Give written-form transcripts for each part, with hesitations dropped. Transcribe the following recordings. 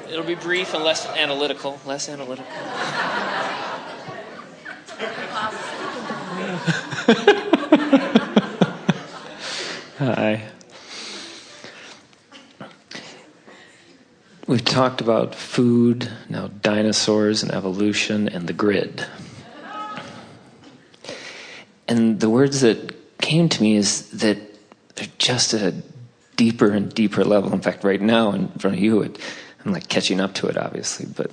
It'll be brief and less analytical. Less analytical. Hi. We've talked about food, now dinosaurs and evolution and the grid. And the words that came to me is that they're just at a deeper and deeper level. In fact, right now in front of you, I'm like catching up to it, obviously, but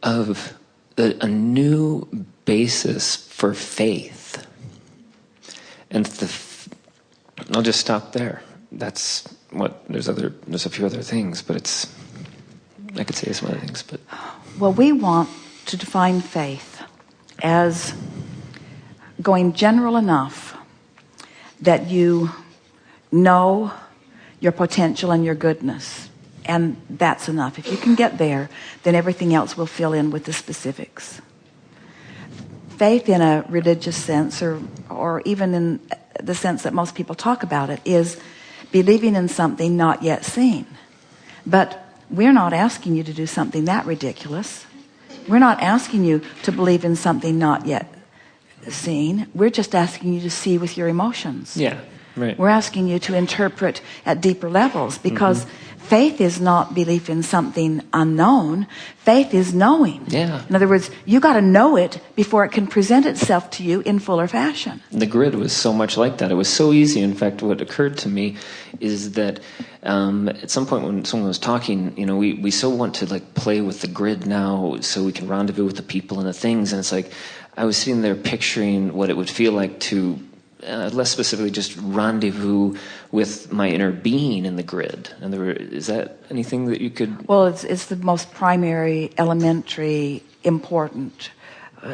of a new basis for faith. And I'll just stop there. That's what, there's a few other things, but I could say some other things, but. Well, we want to define faith as going general enough that you know your potential and your goodness, and that's enough. If you can get there, then everything else will fill in with the specifics. Faith in a religious sense, or even in the sense that most people talk about it, is believing in something not yet seen. But we're not asking you to do something that ridiculous. We're not asking you to believe in something not yet seen. We're just asking you to see with your emotions. Yeah, right. We're asking you to interpret at deeper levels, because faith is not belief in something unknown. Faith is knowing. Yeah. In other words, you got to know it before it can present itself to you in fuller fashion. The grid was so much like that. It was so easy. In fact, what occurred to me is that at some point when someone was talking, we so want to like play with the grid now so we can rendezvous with the people and the things. And it's like, I was sitting there picturing what it would feel like to, less specifically, just rendezvous with my inner being in the grid. And is that anything that you could? Well, it's the most primary, elementary, important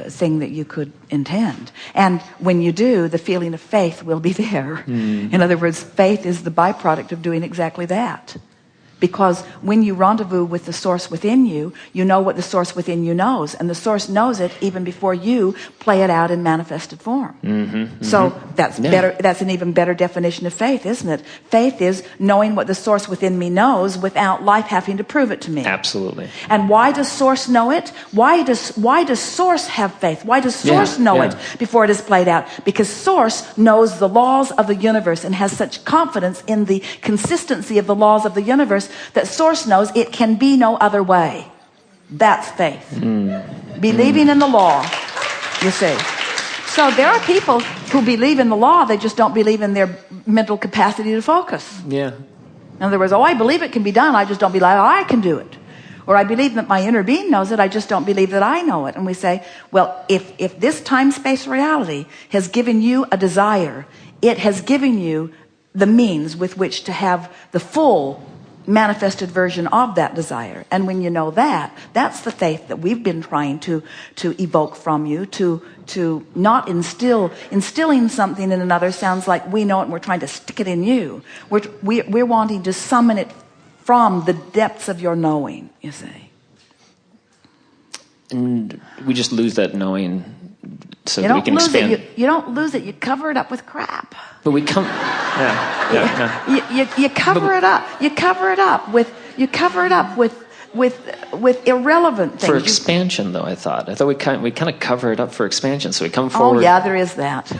thing that you could intend. And when you do, the feeling of faith will be there. In other words, faith is the byproduct of doing exactly that. Because when you rendezvous with the source within you, you know what the source within you knows. And the source knows it even before you play it out in manifested form. So that's better. That's an even better definition of faith, isn't it? Faith is knowing what the source within me knows without life having to prove it to me. Absolutely. And why does source know it? Why does source have faith? Why does source know it before it is played out? Because source knows the laws of the universe and has such confidence in the consistency of the laws of the universe that source knows it can be no other way. That's faith. Believing in the law, you see. So there are people who believe in the law, they just don't believe in their mental capacity to focus. Yeah. In other words, I believe it can be done, I just don't believe I can do it. Or I believe that my inner being knows it, I just don't believe that I know it. And we say, well, if this time-space reality has given you a desire, it has given you the means with which to have the full manifested version of that desire. And when you know that, that's the faith that we've been trying to evoke from you, to not instilling something in another sounds like we know it and we're trying to stick it in you. We're wanting to summon it from the depths of your knowing, you see. And we just lose that knowing so that we can expand. You don't lose it. You cover it up with crap. But we come, You cover it up. You cover it up with irrelevant things. For expansion, though, I thought we kind of cover it up for expansion. So we come forward. Oh yeah, there is that.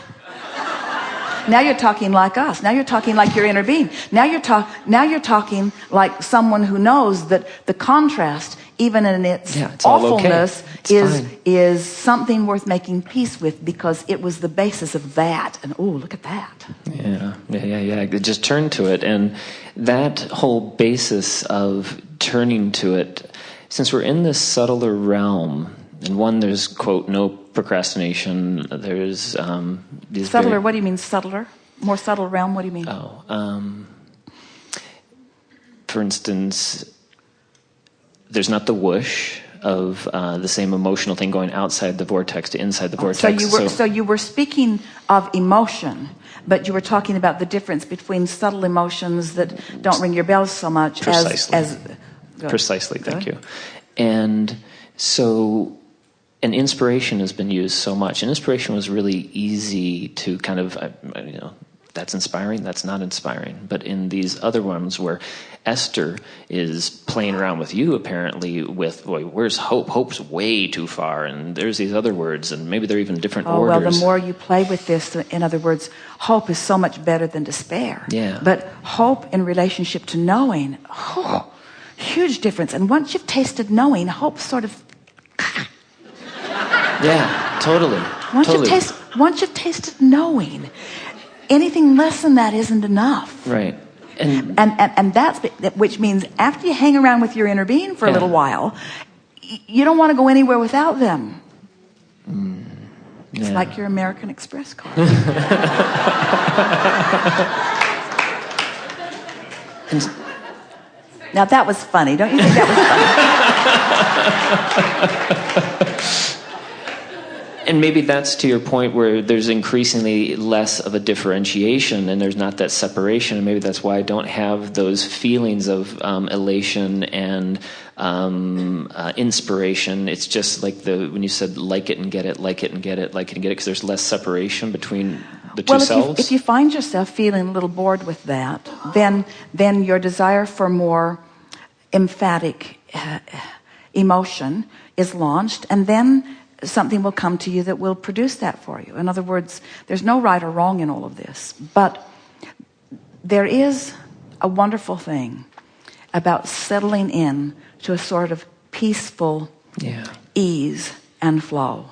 Now you're talking like us. Now you're talking like your inner being. Now you're talking like someone who knows that the contrast, even in its awfulness, is something worth making peace with, because it was the basis of that. And oh, look at that. Yeah. Just turn to it, and that whole basis of turning to it. Since we're in this subtler realm, and one, there's quote no procrastination. There's subtler. What do you mean subtler? More subtle realm. What do you mean? For instance, there's not the whoosh of the same emotional thing going outside the vortex to inside the vortex. So you were speaking of emotion, but you were talking about the difference between subtle emotions that don't ring your bells so much. Precisely. Thank you. And so. And inspiration has been used so much. And inspiration was really easy to kind of, that's inspiring, that's not inspiring. But in these other ones where Esther is playing around with you, apparently, with, boy, where's hope? Hope's way too far, and there's these other words, and maybe they're even different orders. Well, the more you play with this, in other words, hope is so much better than despair. Yeah. But hope in relationship to knowing, huge difference. And once you've tasted knowing, hope sort of... Yeah, totally. Once you've tasted knowing, anything less than that isn't enough. Right. And that's, which means after you hang around with your inner being for a little while, you don't want to go anywhere without them. It's like your American Express card. Now that was funny. Don't you think that was funny? And maybe that's to your point where there's increasingly less of a differentiation and there's not that separation. And maybe that's why I don't have those feelings of elation and inspiration. It's just like when you said like it and get it, like it and get it, like it and get it, because there's less separation between the two selves. If you find yourself feeling a little bored with that, then your desire for more emphatic emotion is launched, and then something will come to you that will produce that for you. In other words, there's no right or wrong in all of this, but there is a wonderful thing about settling in to a sort of peaceful ease and flow.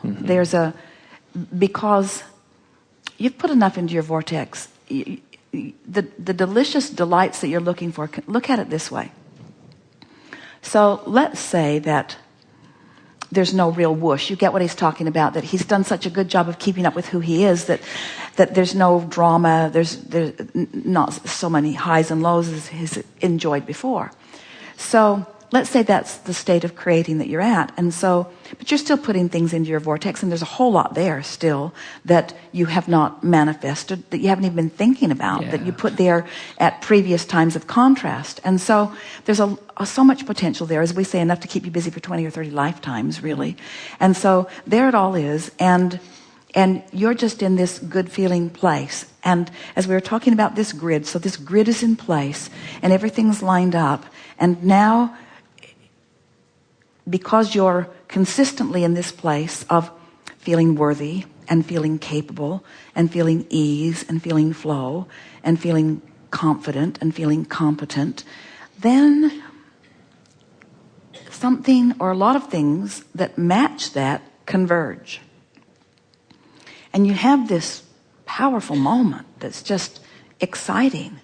Because you've put enough into your vortex, the delicious delights that you're looking for, look at it this way. So let's say that there's no real whoosh. You get what he's talking about, that he's done such a good job of keeping up with who he is that there's no drama, there's not so many highs and lows as he's enjoyed before. So let's say that's the state of creating that you're at. And so, but you're still putting things into your vortex, and there's a whole lot there still that you have not manifested, that you haven't even been thinking about, that you put there at previous times of contrast. And so there's so much potential there, as we say, enough to keep you busy for 20 or 30 lifetimes, really. And so there it all is, and you're just in this good feeling place. And as we were talking about this grid, so this grid is in place and everything's lined up, and now, because you're consistently in this place of feeling worthy and feeling capable and feeling ease and feeling flow and feeling confident and feeling competent, then something or a lot of things that match that converge. And you have this powerful moment that's just exciting.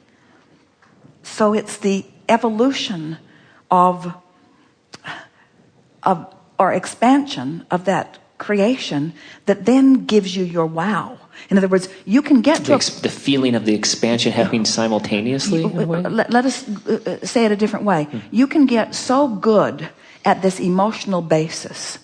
So it's the evolution of or expansion of that creation that then gives you your wow. In other words, you can get to the feeling of the expansion happening simultaneously. In a way? Let us say it a different way. You can get so good at this emotional basis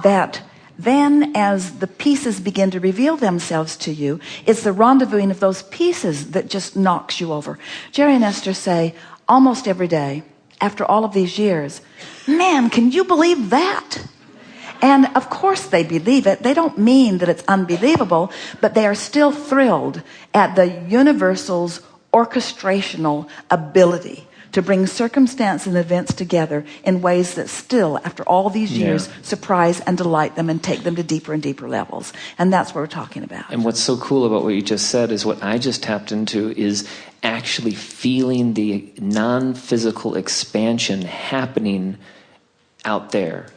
that then as the pieces begin to reveal themselves to you, it's the rendezvousing of those pieces that just knocks you over. Jerry and Esther say almost every day, after all of these years, man, can you believe that? And of course they believe it. They don't mean that it's unbelievable, but they are still thrilled at the universal's orchestrational ability to bring circumstance and events together in ways that still, after all these years, surprise and delight them and take them to deeper and deeper levels. And that's what we're talking about. And what's so cool about what you just said is what I just tapped into is actually feeling the non-physical expansion happening out there.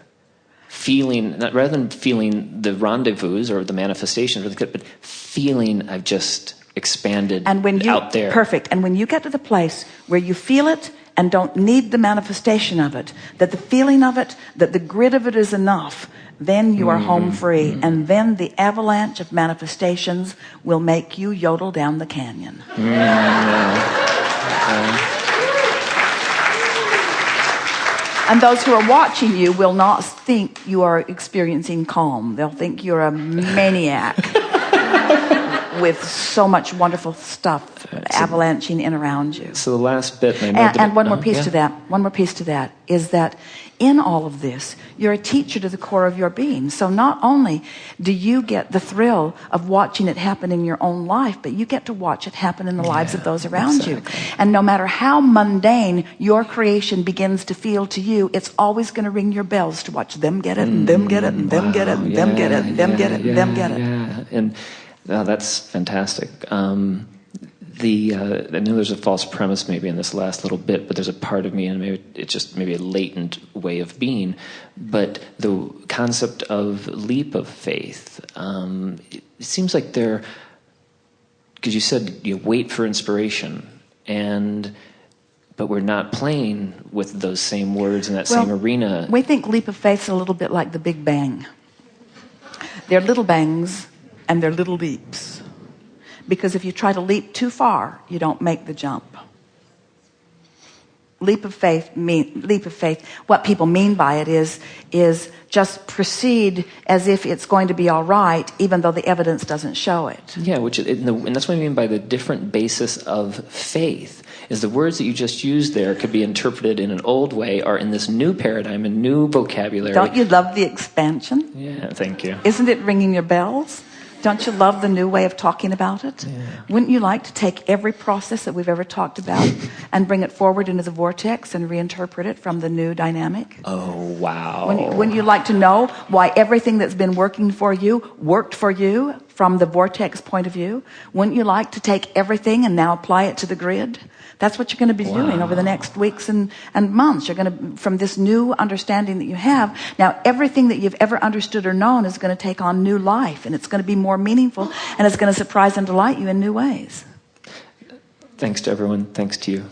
Feeling, rather than feeling the rendezvous or the manifestation, but feeling I've just expanded out there. Perfect. And when you get to the place where you feel it and don't need the manifestation of it, that the feeling of it, that the grid of it is enough, then you are home free. And then the avalanche of manifestations will make you yodel down the canyon. And those who are watching you will not think you are experiencing calm. They'll think you're a maniac. with so much wonderful stuff avalanching in around you. So the last bit, and I know And one more piece to that. One more piece to that is that in all of this, you're a teacher to the core of your being. So not only do you get the thrill of watching it happen in your own life, but you get to watch it happen in the lives of those around you. And no matter how mundane your creation begins to feel to you, it's always going to ring your bells to watch them get it, and them get it, and them get it, and them get it, and them get it, and them get it. Yeah, and that's fantastic. I know there's a false premise maybe in this last little bit, but there's a part of me, and maybe it's just maybe a latent way of being, but the concept of leap of faith, it seems like because you said you wait for inspiration, but we're not playing with those same words in that same arena. We think leap of faith is a little bit like the Big Bang. They're little bangs and they're little leaps. Because if you try to leap too far, you don't make the jump. Leap of faith, what people mean by it is just proceed as if it's going to be all right, even though the evidence doesn't show it. Yeah, and that's what I mean by the different basis of faith, is the words that you just used there could be interpreted in an old way or in this new paradigm, a new vocabulary. Don't you love the expansion? Yeah, thank you. Isn't it ringing your bells? Don't you love the new way of talking about it? Yeah. Wouldn't you like to take every process that we've ever talked about and bring it forward into the vortex and reinterpret it from the new dynamic? Oh, wow. Wouldn't you like to know why everything that's been working for you worked for you from the vortex point of view? Wouldn't you like to take everything and now apply it to the grid? That's what you're going to be doing over the next weeks and months. You're going to, from this new understanding that you have, now everything that you've ever understood or known is going to take on new life, and it's going to be more meaningful, and it's going to surprise and delight you in new ways. Thanks to everyone. Thanks to you.